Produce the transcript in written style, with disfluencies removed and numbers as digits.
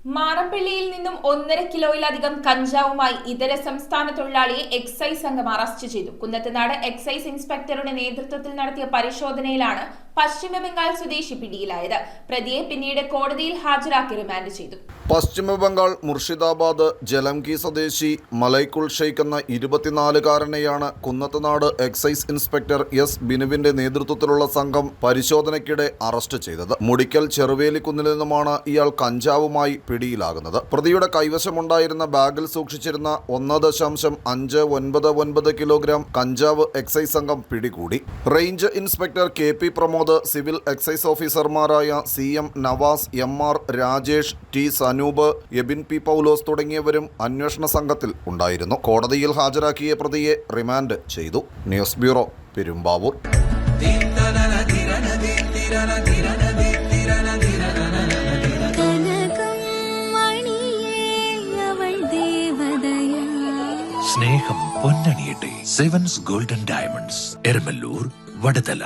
മാറപ്പള്ളിയിൽ നിന്നും 1.5 കിലോയിലധികം കഞ്ചാവുമായി ഇതര സംസ്ഥാന തൊഴിലാളിയെ എക്സൈസ് സംഘം അറസ്റ്റ് ചെയ്തു. കുന്നത്തുനാട് എക്സൈസ് ഇൻസ്പെക്ടറുടെ നേതൃത്വത്തിൽ നടത്തിയ പരിശോധനയിലാണ് പശ്ചിമബംഗാൾ സ്വദേശി പിടിയിലായത്. പ്രതിയെ പിന്നീട് കോടതിയിൽ ഹാജരാക്കി റിമാൻഡ് ചെയ്തു. പശ്ചിമബംഗാൾ മുർഷിദാബാദ് ജലംകി സ്വദേശി മലൈക്കുൾ ഷെയ്ഖ് എന്ന 24-കാരനെയാണ് കുന്നത്തുനാട് എക്സൈസ് ഇൻസ്പെക്ടർ എസ് ബിനുവിന്റെ നേതൃത്വത്തിലുള്ള സംഘം പരിശോധനയ്ക്കിടെ അറസ്റ്റ് ചെയ്തത്. മുടിക്കൽ ചെറുവേലിക്കുന്നിൽ നിന്നുമാണ് ഇയാൾ കഞ്ചാവുമായി പിടിയിലാകുന്നത്. പ്രതിയുടെ കൈവശമുണ്ടായിരുന്ന ബാഗിൽ സൂക്ഷിച്ചിരുന്ന 1.599 കിലോഗ്രാം കഞ്ചാവ് എക്സൈസ് സംഘം പിടികൂടി. Range inspector KP Pramod, civil excise ഓഫീസർമാരായ CM Navas, MR Rajesh, T Sanoop, Abin P Paulose തുടങ്ങിയവരും അന്വേഷണ സംഘത്തിൽ ഉണ്ടായിരുന്നു. കോടതിയിൽ ഹാജരാക്കിയ പ്രതിയെ റിമാൻഡ് ചെയ്തു. News bureau, Perumbavoor. സ്നേഹം പൊന്നണിയട്ടെ. Sevens Golden Diamonds, Eramallur, Vadathala.